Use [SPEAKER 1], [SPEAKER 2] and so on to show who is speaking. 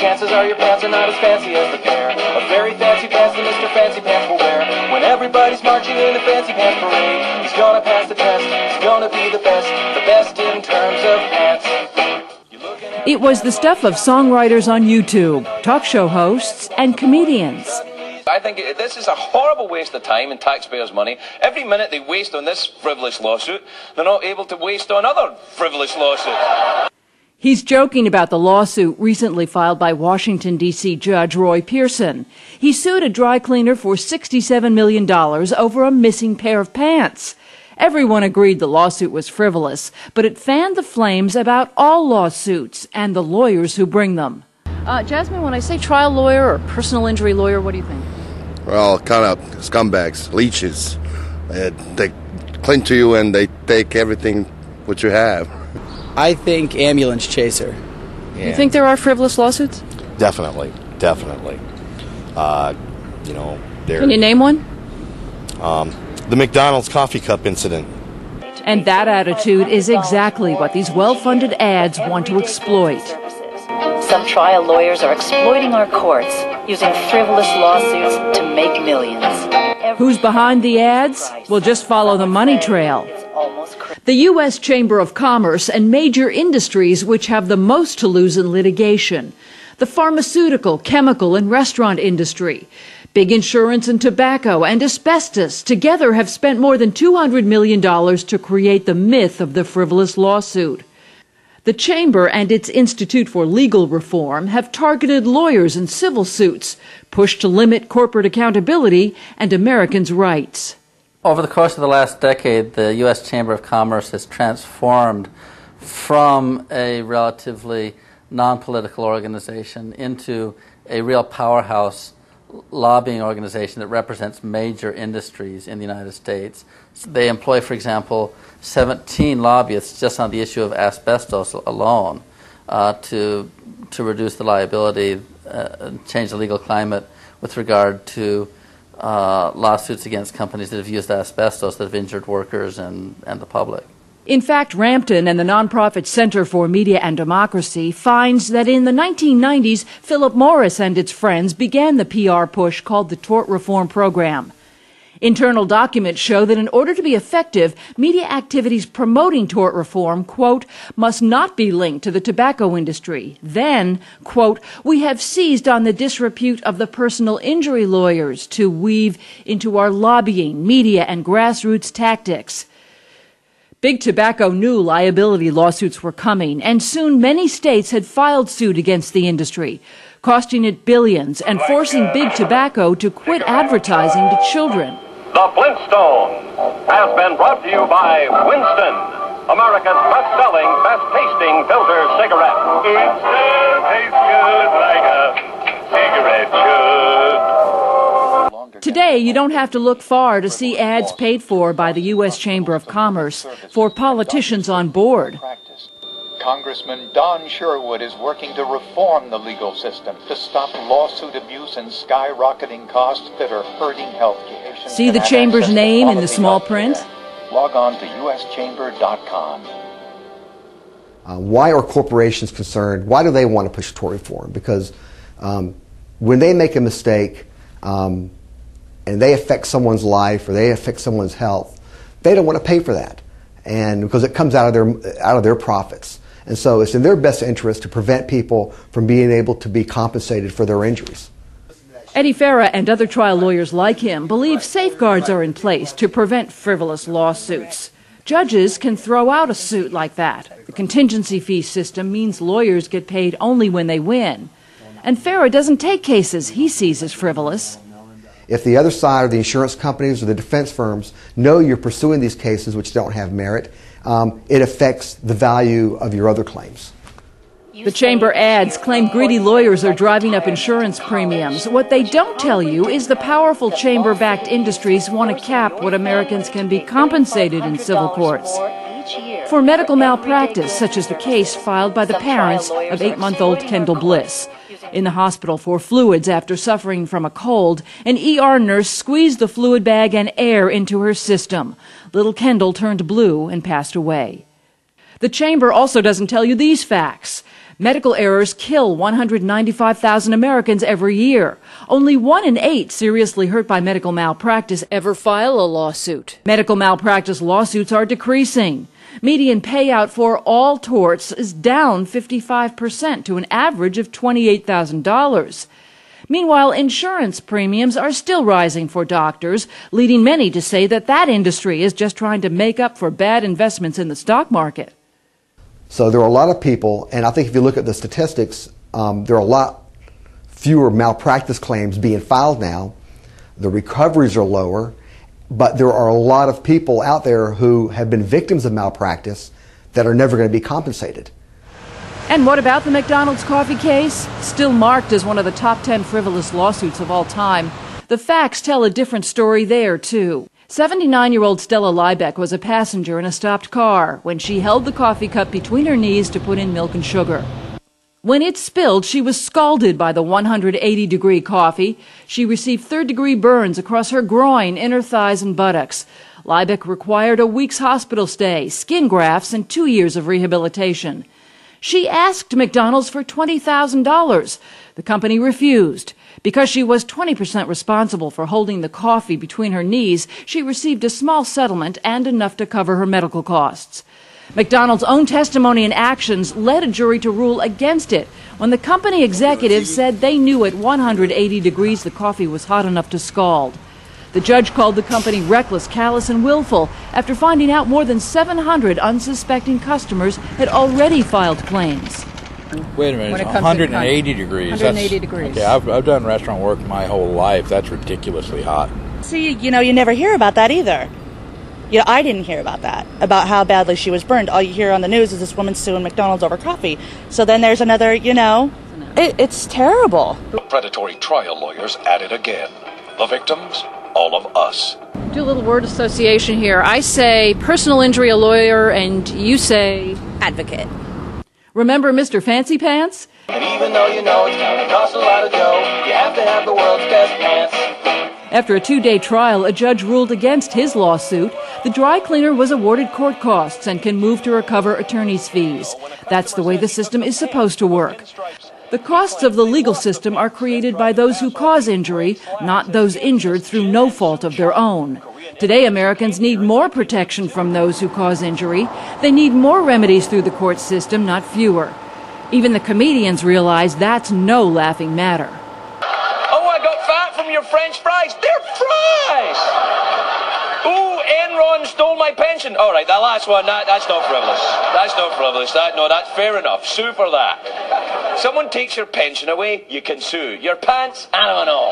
[SPEAKER 1] Chances are your pants are not as fancy as the pair of very fancy pants that Mr. Fancy Pants will wear. When everybody's marching in the Fancy Pants parade, he's gonna pass the test, he's gonna be the best in terms of pants.
[SPEAKER 2] It was the stuff of songwriters on YouTube, talk show hosts, and comedians.
[SPEAKER 3] I think this is a horrible waste of time and taxpayers' money. Every minute they waste on this frivolous lawsuit, they're not able to waste on other frivolous lawsuits.
[SPEAKER 2] He's joking about the lawsuit recently filed by Washington, D.C. Judge Roy Pearson. He sued a dry cleaner for $67 million over a missing pair of pants. Everyone agreed the lawsuit was frivolous, but it fanned the flames about all lawsuits and the lawyers who bring them. Jasmine, when I say trial lawyer or personal injury lawyer, what do you think?
[SPEAKER 4] Well, kind of scumbags, leeches. They cling to you and they take everything what you have.
[SPEAKER 5] I think ambulance chaser.
[SPEAKER 2] Yeah. You think there are frivolous lawsuits?
[SPEAKER 6] Definitely.
[SPEAKER 2] Can you name one?
[SPEAKER 6] The McDonald's coffee cup incident.
[SPEAKER 2] And that attitude is exactly what these well-funded ads want to exploit.
[SPEAKER 7] Some trial lawyers are exploiting our courts, using frivolous lawsuits to make millions.
[SPEAKER 2] Who's behind the ads? Well, just follow the money trail. The U.S. Chamber of Commerce and major industries which have the most to lose in litigation. The pharmaceutical, chemical, and restaurant industry. Big insurance and tobacco and asbestos together have spent more than $200 million to create the myth of the frivolous lawsuit. The Chamber and its Institute for Legal Reform have targeted lawyers in civil suits, pushed to limit corporate accountability and Americans' rights.
[SPEAKER 8] Over the course of the last decade, the U.S. Chamber of Commerce has transformed from a relatively non-political organization into a real powerhouse lobbying organization that represents major industries in the United States. They employ, for example, 17 lobbyists just on the issue of asbestos alone to reduce the liability, change the legal climate with regard to lawsuits against companies that have used asbestos that have injured workers and the public.
[SPEAKER 2] In fact, Rampton and the nonprofit Center for Media and Democracy finds that in the 1990s, Philip Morris and its friends began the PR push called the Tort Reform Program. Internal documents show that in order to be effective, media activities promoting tort reform, quote, must not be linked to the tobacco industry. Then, quote, we have seized on the disrepute of the personal injury lawyers to weave into our lobbying, media, and grassroots tactics. Big Tobacco knew liability lawsuits were coming, and soon many states had filed suit against the industry, costing it billions and forcing Big Tobacco to quit advertising to children.
[SPEAKER 9] The Flintstone has been brought to you by Winston, America's best-selling, best-tasting filter cigarette. Winston tastes good like a cigarette should.
[SPEAKER 2] Today, you don't have to look far to see ads paid for by the U.S. Chamber of Commerce for politicians on board.
[SPEAKER 10] Congressman Don Sherwood is working to reform the legal system to stop lawsuit abuse and skyrocketing costs that are hurting healthcare.
[SPEAKER 2] See the Chamber's name in the small print?
[SPEAKER 10] Log on to uschamber.com.
[SPEAKER 11] Why are corporations concerned? Why do they want to push tort reform? Because when they make a mistake and they affect someone's life or they affect someone's health, they don't want to pay for that, and because it comes out of their profits. And so it's in their best interest to prevent people from being able to be compensated for their injuries.
[SPEAKER 2] Eddie Farah and other trial lawyers like him believe safeguards are in place to prevent frivolous lawsuits. Judges can throw out a suit like that. The contingency fee system means lawyers get paid only when they win. And Farah doesn't take cases he sees as frivolous.
[SPEAKER 11] If the other side, or the insurance companies or the defense firms, know you're pursuing these cases which don't have merit, it affects the value of your other claims.
[SPEAKER 2] The Chamber ads claim greedy lawyers are driving up insurance premiums. What they don't tell you is the powerful Chamber-backed industries want to cap what Americans can be compensated in civil courts for medical malpractice, such as the case filed by the parents of 8-month-old Kendall Bliss. In the hospital for fluids after suffering from a cold, an ER nurse squeezed the fluid bag and air into her system. Little Kendall turned blue and passed away. The Chamber also doesn't tell you these facts. Medical errors kill 195,000 Americans every year. Only 1 in 8 seriously hurt by medical malpractice ever file a lawsuit. Medical malpractice lawsuits are decreasing. Median payout for all torts is down 55% to an average of $28,000. Meanwhile, insurance premiums are still rising for doctors, leading many to say that industry is just trying to make up for bad investments in the stock market.
[SPEAKER 11] So there are a lot of people, and I think if you look at the statistics, there are a lot fewer malpractice claims being filed now. The recoveries are lower, but there are a lot of people out there who have been victims of malpractice that are never going to be compensated.
[SPEAKER 2] And what about the McDonald's coffee case? Still marked as one of the top 10 frivolous lawsuits of all time. The facts tell a different story there, too. 79-year-old Stella Liebeck was a passenger in a stopped car when she held the coffee cup between her knees to put in milk and sugar. When it spilled, she was scalded by the 180-degree coffee. She received third-degree burns across her groin, inner thighs, and buttocks. Liebeck required a week's hospital stay, skin grafts, and 2 years of rehabilitation. She asked McDonald's for $20,000. The company refused. Because she was 20% responsible for holding the coffee between her knees, she received a small settlement and enough to cover her medical costs. McDonald's own testimony and actions led a jury to rule against it when the company executive said they knew at 180 degrees the coffee was hot enough to scald. The judge called the company reckless, callous, and willful after finding out more than 700 unsuspecting customers had already filed claims.
[SPEAKER 12] Wait a minute, 180 degrees.
[SPEAKER 13] 180 degrees.
[SPEAKER 12] Okay, I've done restaurant work my whole life. That's ridiculously hot.
[SPEAKER 13] See, you never hear about that either. I didn't hear about that, about how badly she was burned. All you hear on the news is this woman suing McDonald's over coffee. So then there's another, it's terrible.
[SPEAKER 9] Predatory trial lawyers at it again. The victims, all of us.
[SPEAKER 2] Do a little word association here. I say personal injury lawyer, and you say
[SPEAKER 13] advocate.
[SPEAKER 2] Remember Mr. Fancy Pants?
[SPEAKER 1] And even though you know it's gonna cost a lot of dough, you have to have the world's best pants.
[SPEAKER 2] After a 2-day trial, a judge ruled against his lawsuit. The dry cleaner was awarded court costs and can move to recover attorney's fees. That's the way the system is supposed to work. The costs of the legal system are created by those who cause injury, not those injured through no fault of their own. Today, Americans need more protection from those who cause injury. They need more remedies through the court system, not fewer. Even the comedians realize that's no laughing matter.
[SPEAKER 3] Oh, I got fat from your French fries. They're fries! Ooh, Enron stole my pension. All right, that last one, that's not frivolous. That's not frivolous. That's fair enough. Sue for that. Someone takes your pension away, you can sue. Your pants, I don't know.